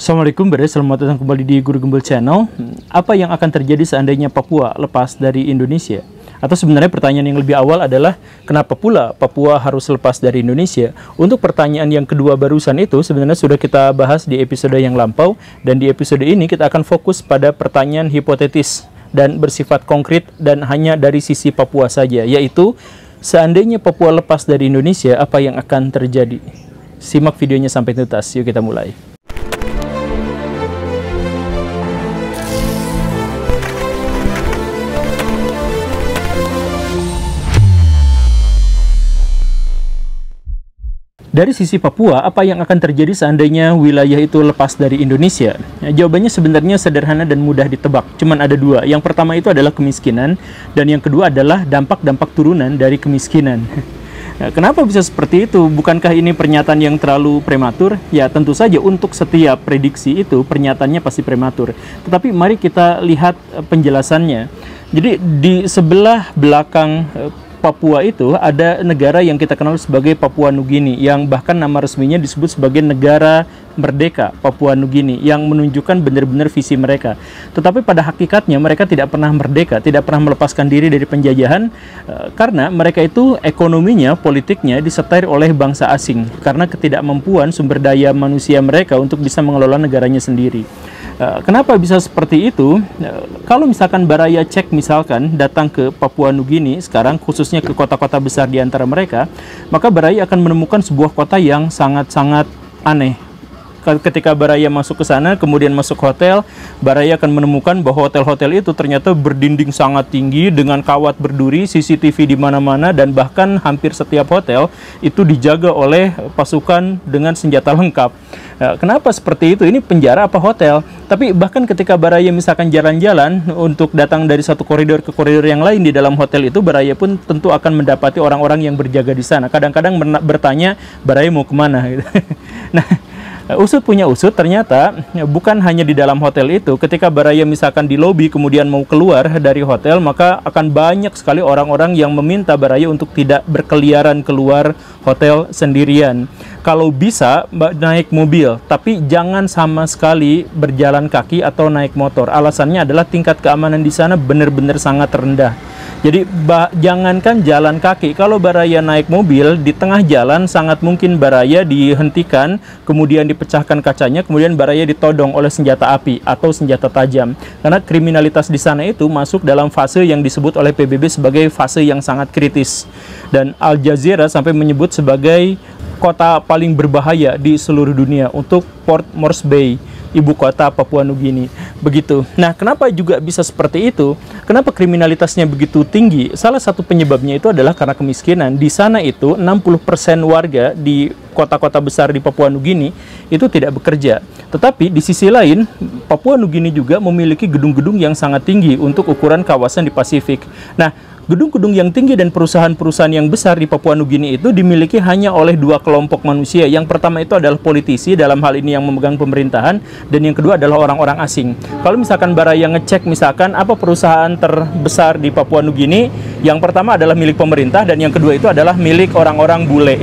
Assalamualaikum, selamat datang kembali di Guru Gembel Channel. Apa yang akan terjadi seandainya Papua lepas dari Indonesia? Atau sebenarnya pertanyaan yang lebih awal adalah kenapa pula Papua harus lepas dari Indonesia? Untuk pertanyaan yang kedua barusan itu sebenarnya sudah kita bahas di episode yang lampau, dan di episode ini kita akan fokus pada pertanyaan hipotetis dan bersifat konkret dan hanya dari sisi Papua saja, yaitu seandainya Papua lepas dari Indonesia, apa yang akan terjadi? Simak videonya sampai tuntas. Yuk kita mulai. Dari sisi Papua, apa yang akan terjadi seandainya wilayah itu lepas dari Indonesia? Jawabannya sebenarnya sederhana dan mudah ditebak. Cuman ada dua. Yang pertama itu adalah kemiskinan, dan yang kedua adalah dampak-dampak turunan dari kemiskinan. Kenapa bisa seperti itu? Bukankah ini pernyataan yang terlalu prematur? Ya, tentu saja untuk setiap prediksi itu pernyataannya pasti prematur. Tetapi mari kita lihat penjelasannya. Jadi di sebelah belakang Papua itu ada negara yang kita kenal sebagai Papua Nugini, yang bahkan nama resminya disebut sebagai negara merdeka Papua Nugini, yang menunjukkan benar-benar visi mereka. Tetapi pada hakikatnya mereka tidak pernah merdeka, tidak pernah melepaskan diri dari penjajahan, karena mereka itu ekonominya, politiknya disetir oleh bangsa asing karena ketidakmampuan sumber daya manusia mereka untuk bisa mengelola negaranya sendiri. Kenapa bisa seperti itu? Kalau misalkan Baraya Czech misalkan datang ke Papua Nugini sekarang, khususnya ke kota-kota besar di antara mereka, maka Baraya akan menemukan sebuah kota yang sangat-sangat aneh. Ketika Baraya masuk ke sana, kemudian masuk hotel, Baraya akan menemukan bahwa hotel-hotel itu ternyata berdinding sangat tinggi dengan kawat berduri, CCTV di mana-mana, dan bahkan hampir setiap hotel itu dijaga oleh pasukan dengan senjata lengkap. Kenapa seperti itu? Ini penjara apa hotel? Tapi bahkan ketika Baraya misalkan jalan-jalan untuk datang dari satu koridor ke koridor yang lain di dalam hotel itu, Baraya pun tentu akan mendapati orang-orang yang berjaga di sana. Kadang-kadang bertanya, Baraya mau kemana? Nah, usut punya usut, ternyata bukan hanya di dalam hotel itu. Ketika Baraya misalkan di lobi kemudian mau keluar dari hotel, maka akan banyak sekali orang-orang yang meminta Baraya untuk tidak berkeliaran keluar hotel sendirian. Kalau bisa naik mobil, tapi jangan sama sekali berjalan kaki atau naik motor. Alasannya adalah tingkat keamanan di sana benar-benar sangat rendah. Jadi jangankan jalan kaki, kalau Baraya naik mobil di tengah jalan sangat mungkin Baraya dihentikan, kemudian dipecahkan kacanya, kemudian Baraya ditodong oleh senjata api atau senjata tajam. Karena kriminalitas di sana itu masuk dalam fase yang disebut oleh PBB sebagai fase yang sangat kritis. Dan Al Jazeera sampai menyebut sebagai kota paling berbahaya di seluruh dunia untuk Port Moresby, ibu kota Papua Nugini. Begitu. Nah, kenapa juga bisa seperti itu? Kenapa kriminalitasnya begitu tinggi? Salah satu penyebabnya itu adalah karena kemiskinan. Di sana itu 60% warga di kota-kota besar di Papua Nugini itu tidak bekerja. Tetapi di sisi lain, Papua Nugini juga memiliki gedung-gedung yang sangat tinggi untuk ukuran kawasan di Pasifik. Nah, gedung-gedung yang tinggi dan perusahaan-perusahaan yang besar di Papua Nugini itu dimiliki hanya oleh dua kelompok manusia. Yang pertama itu adalah politisi, dalam hal ini yang memegang pemerintahan, dan yang kedua adalah orang-orang asing. Kalau misalkan Baraya ngecek misalkan apa perusahaan terbesar di Papua Nugini, yang pertama adalah milik pemerintah, dan yang kedua itu adalah milik orang-orang bule.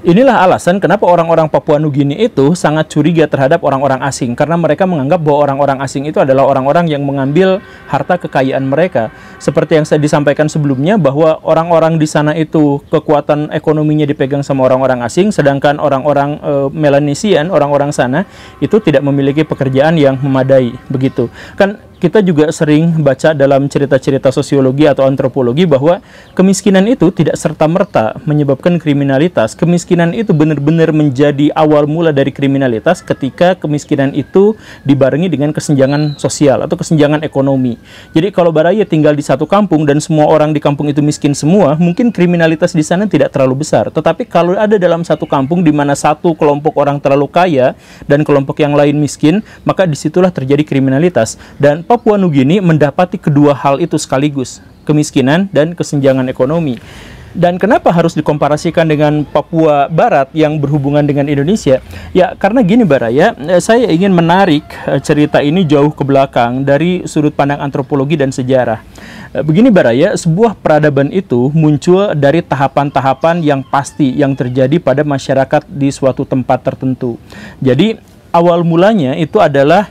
Inilah alasan kenapa orang-orang Papua Nugini itu sangat curiga terhadap orang-orang asing, karena mereka menganggap bahwa orang-orang asing itu adalah orang-orang yang mengambil harta kekayaan mereka. Seperti yang saya disampaikan sebelumnya, bahwa orang-orang di sana itu kekuatan ekonominya dipegang sama orang-orang asing, sedangkan orang-orang Melanesian, orang-orang sana itu tidak memiliki pekerjaan yang memadai. Begitu kan. Kita juga sering baca dalam cerita-cerita sosiologi atau antropologi bahwa kemiskinan itu tidak serta-merta menyebabkan kriminalitas. Kemiskinan itu benar-benar menjadi awal mula dari kriminalitas ketika kemiskinan itu dibarengi dengan kesenjangan sosial atau kesenjangan ekonomi. Jadi kalau Baraya tinggal di satu kampung dan semua orang di kampung itu miskin semua, mungkin kriminalitas di sana tidak terlalu besar. Tetapi kalau ada dalam satu kampung di mana satu kelompok orang terlalu kaya dan kelompok yang lain miskin, maka disitulah terjadi kriminalitas. Dan Papua Nugini mendapati kedua hal itu sekaligus, kemiskinan dan kesenjangan ekonomi. Dan kenapa harus dikomparasikan dengan Papua Barat yang berhubungan dengan Indonesia? Ya, karena gini Baraya, saya ingin menarik cerita ini jauh ke belakang dari sudut pandang antropologi dan sejarah. Begini Baraya, sebuah peradaban itu muncul dari tahapan-tahapan yang pasti yang terjadi pada masyarakat di suatu tempat tertentu. Jadi, awal mulanya itu adalah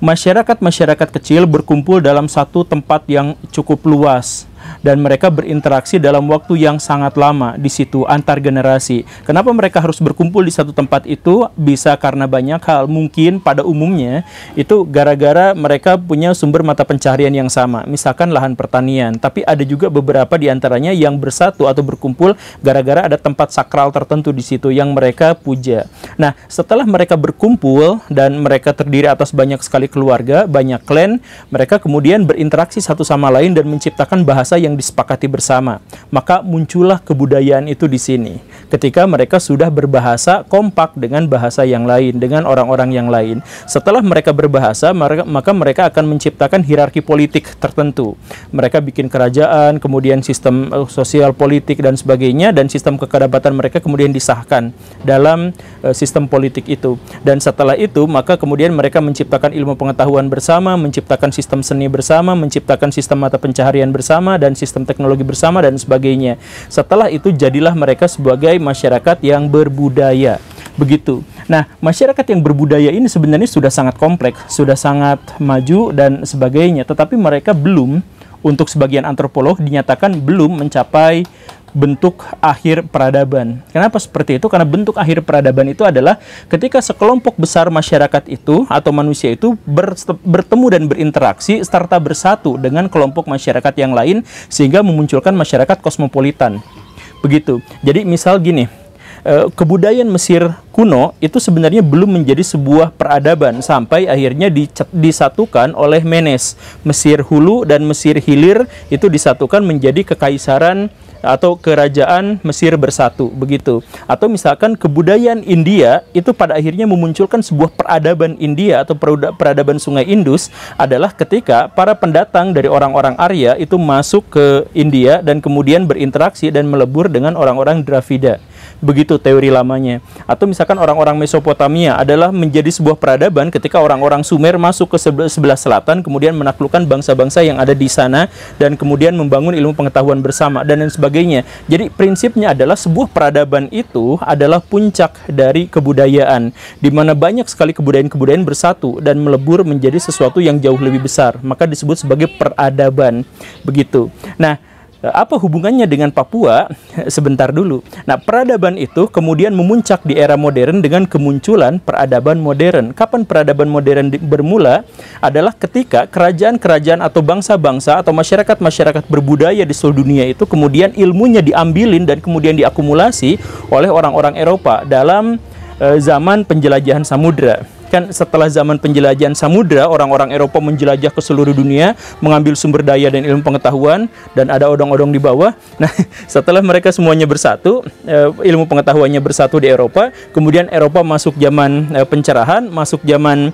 masyarakat-masyarakat kecil berkumpul dalam satu tempat yang cukup luas. Dan mereka berinteraksi dalam waktu yang sangat lama di situ, antar generasi. Kenapa mereka harus berkumpul di satu tempat itu? Bisa karena banyak hal. Mungkin pada umumnya itu gara-gara mereka punya sumber mata pencaharian yang sama, misalkan lahan pertanian. Tapi ada juga beberapa di antaranya yang bersatu atau berkumpul gara-gara ada tempat sakral tertentu di situ yang mereka puja. Nah, setelah mereka berkumpul dan mereka terdiri atas banyak sekali keluarga, banyak klan, mereka kemudian berinteraksi satu sama lain dan menciptakan bahasa yang disepakati bersama. Maka muncullah kebudayaan itu di sini. Ketika mereka sudah berbahasa kompak dengan bahasa yang lain, dengan orang-orang yang lain. Setelah mereka berbahasa, maka mereka akan menciptakan hierarki politik tertentu. Mereka bikin kerajaan, kemudian sistem sosial politik dan sebagainya, dan sistem kekerabatan mereka kemudian disahkan dalam sistem politik itu. Dan setelah itu, maka kemudian mereka menciptakan ilmu pengetahuan bersama, menciptakan sistem seni bersama, menciptakan sistem mata pencaharian bersama, dan sistem teknologi bersama dan sebagainya. Setelah itu jadilah mereka sebagai masyarakat yang berbudaya. Begitu. Nah, masyarakat yang berbudaya ini sebenarnya sudah sangat kompleks, sudah sangat maju dan sebagainya. Tetapi mereka belum, untuk sebagian antropolog dinyatakan belum mencapai bentuk akhir peradaban. Kenapa seperti itu? Karena bentuk akhir peradaban itu adalah ketika sekelompok besar masyarakat itu atau manusia itu bertemu dan berinteraksi serta bersatu dengan kelompok masyarakat yang lain sehingga memunculkan masyarakat kosmopolitan. Begitu. Jadi misal gini, kebudayaan Mesir kuno itu sebenarnya belum menjadi sebuah peradaban sampai akhirnya disatukan oleh Menes. Mesir Hulu dan Mesir Hilir itu disatukan menjadi kekaisaran atau kerajaan Mesir bersatu, begitu. Atau misalkan kebudayaan India itu pada akhirnya memunculkan sebuah peradaban India atau peradaban Sungai Indus adalah ketika para pendatang dari orang-orang Arya itu masuk ke India dan kemudian berinteraksi dan melebur dengan orang-orang Dravida. Begitu teori lamanya. Atau misalkan orang-orang Mesopotamia adalah menjadi sebuah peradaban ketika orang-orang Sumer masuk ke sebelah selatan kemudian menaklukkan bangsa-bangsa yang ada di sana dan kemudian membangun ilmu pengetahuan bersama dan lain sebagainya. Jadi prinsipnya adalah sebuah peradaban itu adalah puncak dari kebudayaan di mana banyak sekali kebudayaan-kebudayaan bersatu dan melebur menjadi sesuatu yang jauh lebih besar. Maka disebut sebagai peradaban. Begitu. Nah, apa hubungannya dengan Papua? Sebentar dulu. Nah, peradaban itu kemudian memuncak di era modern dengan kemunculan peradaban modern. Kapan peradaban modern bermula? Adalah ketika kerajaan-kerajaan atau bangsa-bangsa atau masyarakat-masyarakat berbudaya di seluruh dunia itu kemudian ilmunya diambilin dan kemudian diakumulasi oleh orang-orang Eropa dalam zaman penjelajahan samudra. Kan setelah zaman penjelajahan samudra, orang-orang Eropa menjelajah ke seluruh dunia, mengambil sumber daya dan ilmu pengetahuan, dan ada odong-odong di bawah. Nah, setelah mereka semuanya bersatu, ilmu pengetahuannya bersatu di Eropa, kemudian Eropa masuk zaman pencerahan, masuk zaman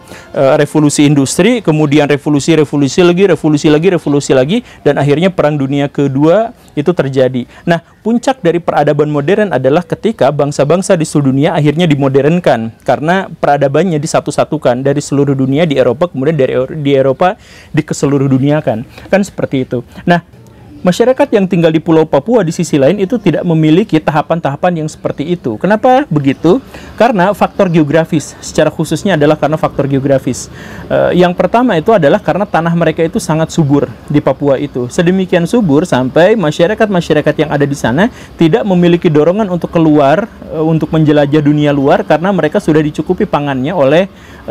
revolusi industri, kemudian revolusi lagi, dan akhirnya Perang Dunia Kedua itu terjadi. Nah, puncak dari peradaban modern adalah ketika bangsa-bangsa di seluruh dunia akhirnya dimodernkan, karena peradabannya disatu-satukan dari seluruh dunia di Eropa, kemudian di Eropa di ke seluruh dunia kan seperti itu. Nah, masyarakat yang tinggal di Pulau Papua di sisi lain itu tidak memiliki tahapan-tahapan yang seperti itu. Kenapa begitu? Karena faktor geografis, secara khususnya adalah karena faktor geografis. Yang pertama itu adalah karena tanah mereka itu sangat subur di Papua itu. Sedemikian subur sampai masyarakat-masyarakat yang ada di sana tidak memiliki dorongan untuk keluar, untuk menjelajah dunia luar karena mereka sudah dicukupi pangannya oleh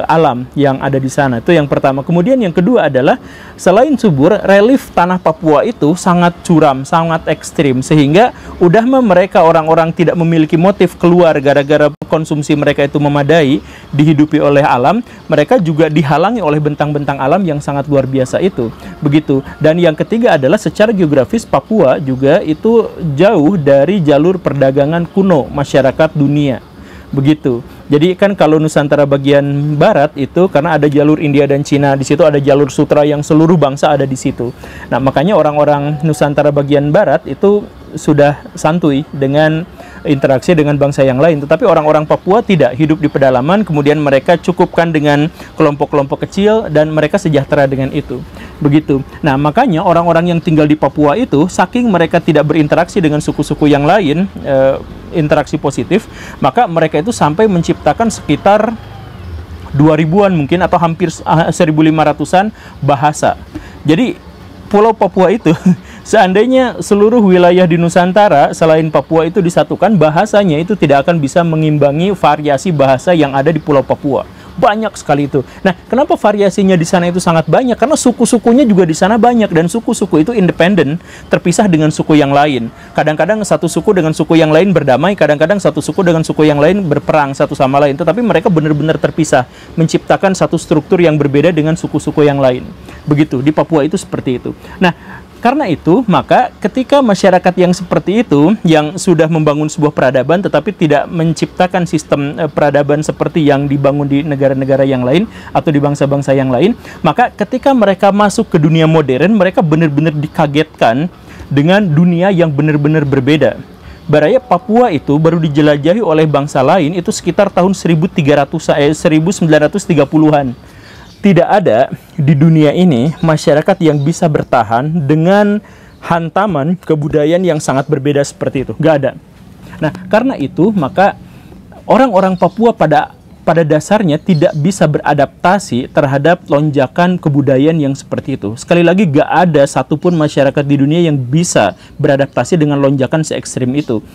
alam yang ada di sana. Itu yang pertama. Kemudian yang kedua adalah selain subur, relief tanah Papua itu sangat curam, sangat ekstrim sehingga udah mereka orang-orang tidak memiliki motif keluar gara-gara konsumsi mereka itu memadai, dihidupi oleh alam, mereka juga dihalangi oleh bentang-bentang alam yang sangat luar biasa itu. Begitu. Dan yang ketiga adalah secara geografis Papua juga itu jauh dari jalur perdagangan kuno masyarakat dunia. Begitu. Jadi kan kalau Nusantara bagian barat itu karena ada jalur India dan Cina, di situ ada jalur sutra yang seluruh bangsa ada di situ. Nah, makanya orang-orang Nusantara bagian barat itu sudah santuy dengan interaksi dengan bangsa yang lain. Tetapi orang-orang Papua tidak, hidup di pedalaman, kemudian mereka cukupkan dengan kelompok-kelompok kecil dan mereka sejahtera dengan itu. Begitu. Nah, makanya orang-orang yang tinggal di Papua itu, saking mereka tidak berinteraksi dengan suku-suku yang lain, interaksi positif, maka mereka itu sampai menciptakan sekitar 2000-an mungkin atau hampir 1500-an bahasa. Jadi Pulau Papua itu seandainya seluruh wilayah di Nusantara selain Papua itu disatukan, bahasanya itu tidak akan bisa mengimbangi variasi bahasa yang ada di Pulau Papua. Banyak sekali itu. Nah, kenapa variasinya di sana itu sangat banyak? Karena suku-sukunya juga di sana banyak, dan suku-suku itu independen, terpisah dengan suku yang lain. Kadang-kadang satu suku dengan suku yang lain berdamai, kadang-kadang satu suku dengan suku yang lain berperang satu sama lain. Tetapi mereka benar-benar terpisah, menciptakan satu struktur yang berbeda dengan suku-suku yang lain. Begitu, di Papua itu seperti itu. Nah, karena itu, maka ketika masyarakat yang seperti itu, yang sudah membangun sebuah peradaban tetapi tidak menciptakan sistem peradaban seperti yang dibangun di negara-negara yang lain atau di bangsa-bangsa yang lain, maka ketika mereka masuk ke dunia modern, mereka benar-benar dikagetkan dengan dunia yang benar-benar berbeda. Baraya Papua itu baru dijelajahi oleh bangsa lain itu sekitar tahun 1930-an. Tidak ada di dunia ini masyarakat yang bisa bertahan dengan hantaman kebudayaan yang sangat berbeda seperti itu. Nggak ada. Nah, karena itu maka orang-orang Papua pada dasarnya tidak bisa beradaptasi terhadap lonjakan kebudayaan yang seperti itu. Sekali lagi, nggak ada satupun masyarakat di dunia yang bisa beradaptasi dengan lonjakan se ekstrim itu.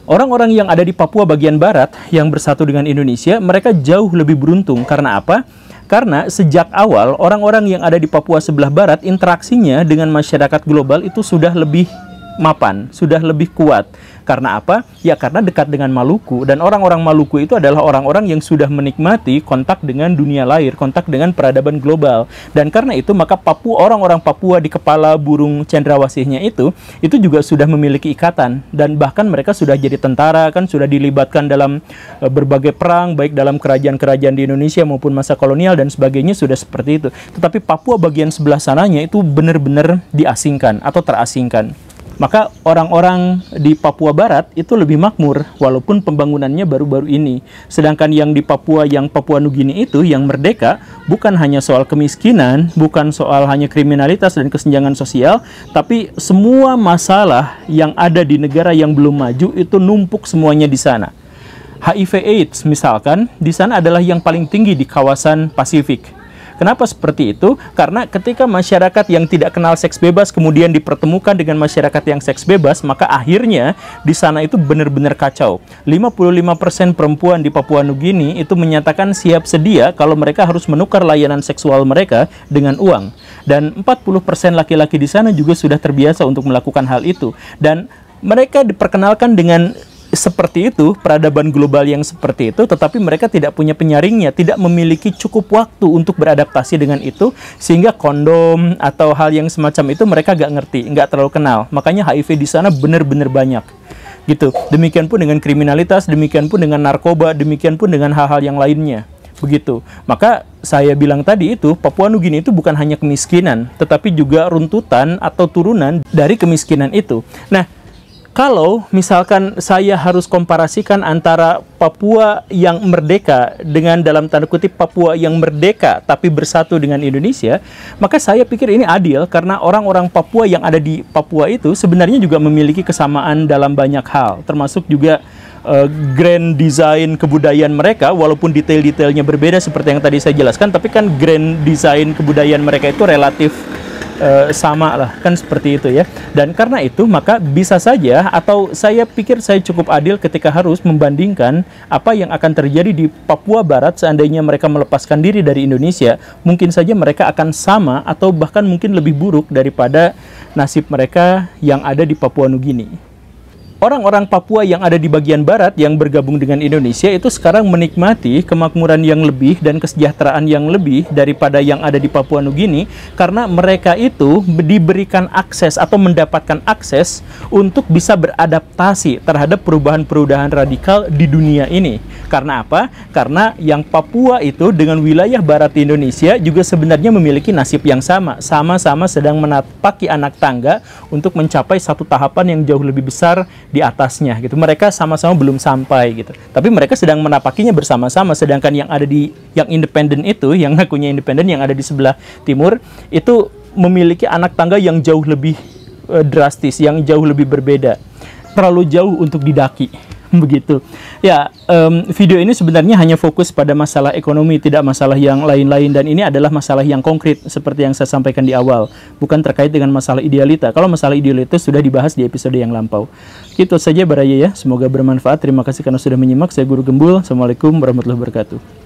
Orang-orang yang ada di Papua bagian barat yang bersatu dengan Indonesia, mereka jauh lebih beruntung. Karena apa? Karena sejak awal orang-orang yang ada di Papua sebelah barat interaksinya dengan masyarakat global itu sudah lebih mapan, sudah lebih kuat. Karena apa? Ya karena dekat dengan Maluku, dan orang-orang Maluku itu adalah orang-orang yang sudah menikmati kontak dengan dunia lahir, kontak dengan peradaban global. Dan karena itu maka orang-orang Papua di kepala burung cendrawasihnya itu juga sudah memiliki ikatan, dan bahkan mereka sudah jadi tentara, kan sudah dilibatkan dalam berbagai perang, baik dalam kerajaan-kerajaan di Indonesia maupun masa kolonial dan sebagainya, sudah seperti itu. Tetapi Papua bagian sebelah sananya itu benar-benar diasingkan atau terasingkan. Maka orang-orang di Papua Barat itu lebih makmur, walaupun pembangunannya baru-baru ini. Sedangkan yang di Papua, yang Papua Nugini itu, yang merdeka, bukan hanya soal kemiskinan, bukan soal hanya kriminalitas dan kesenjangan sosial, tapi semua masalah yang ada di negara yang belum maju itu numpuk semuanya di sana. HIV/AIDS misalkan, di sana adalah yang paling tinggi di kawasan Pasifik. Kenapa seperti itu? Karena ketika masyarakat yang tidak kenal seks bebas kemudian dipertemukan dengan masyarakat yang seks bebas, maka akhirnya di sana itu benar-benar kacau. 55% perempuan di Papua Nugini itu menyatakan siap sedia kalau mereka harus menukar layanan seksual mereka dengan uang. Dan 40% laki-laki di sana juga sudah terbiasa untuk melakukan hal itu. Dan mereka diperkenalkan dengan seperti itu, peradaban global yang seperti itu, tetapi mereka tidak punya penyaringnya, tidak memiliki cukup waktu untuk beradaptasi dengan itu, sehingga kondom atau hal yang semacam itu mereka nggak ngerti, nggak terlalu kenal. Makanya HIV di sana benar-benar banyak. Gitu. Demikian pun dengan kriminalitas, demikian pun dengan narkoba, demikian pun dengan hal-hal yang lainnya. Begitu. Maka saya bilang tadi itu, Papua Nugini itu bukan hanya kemiskinan, tetapi juga runtutan atau turunan dari kemiskinan itu. Nah, kalau misalkan saya harus komparasikan antara Papua yang merdeka dengan dalam tanda kutip Papua yang merdeka tapi bersatu dengan Indonesia, maka saya pikir ini adil karena orang-orang Papua yang ada di Papua itu sebenarnya juga memiliki kesamaan dalam banyak hal, termasuk juga grand design kebudayaan mereka, walaupun detail-detailnya berbeda seperti yang tadi saya jelaskan, tapi kan grand design kebudayaan mereka itu relatif sama lah, kan seperti itu ya. Dan karena itu maka bisa saja, atau saya pikir saya cukup adil ketika harus membandingkan apa yang akan terjadi di Papua Barat seandainya mereka melepaskan diri dari Indonesia. Mungkin saja mereka akan sama atau bahkan mungkin lebih buruk daripada nasib mereka yang ada di Papua Nugini. orang-orang Papua yang ada di bagian barat yang bergabung dengan Indonesia itu sekarang menikmati kemakmuran yang lebih dan kesejahteraan yang lebih daripada yang ada di Papua Nugini, karena mereka itu diberikan akses atau mendapatkan akses untuk bisa beradaptasi terhadap perubahan-perubahan radikal di dunia ini. Karena apa? Karena yang Papua itu dengan wilayah barat di Indonesia juga sebenarnya memiliki nasib yang sama. Sama-sama sedang menapaki anak tangga untuk mencapai satu tahapan yang jauh lebih besar di atasnya gitu. Mereka sama-sama belum sampai gitu. Tapi mereka sedang menapakinya bersama-sama, sedangkan yang ada di yang independen itu, yang ngakunya independen yang ada di sebelah timur itu memiliki anak tangga yang jauh lebih drastis, yang jauh lebih berbeda. Terlalu jauh untuk didaki. Begitu. Ya, video ini sebenarnya hanya fokus pada masalah ekonomi, tidak masalah yang lain-lain, dan ini adalah masalah yang konkret seperti yang saya sampaikan di awal, bukan terkait dengan masalah idealita. Kalau masalah idealita sudah dibahas di episode yang lampau. Itu saja Baraya ya, semoga bermanfaat. Terima kasih karena sudah menyimak. Saya Guru Gembul. Assalamualaikum warahmatullahi wabarakatuh.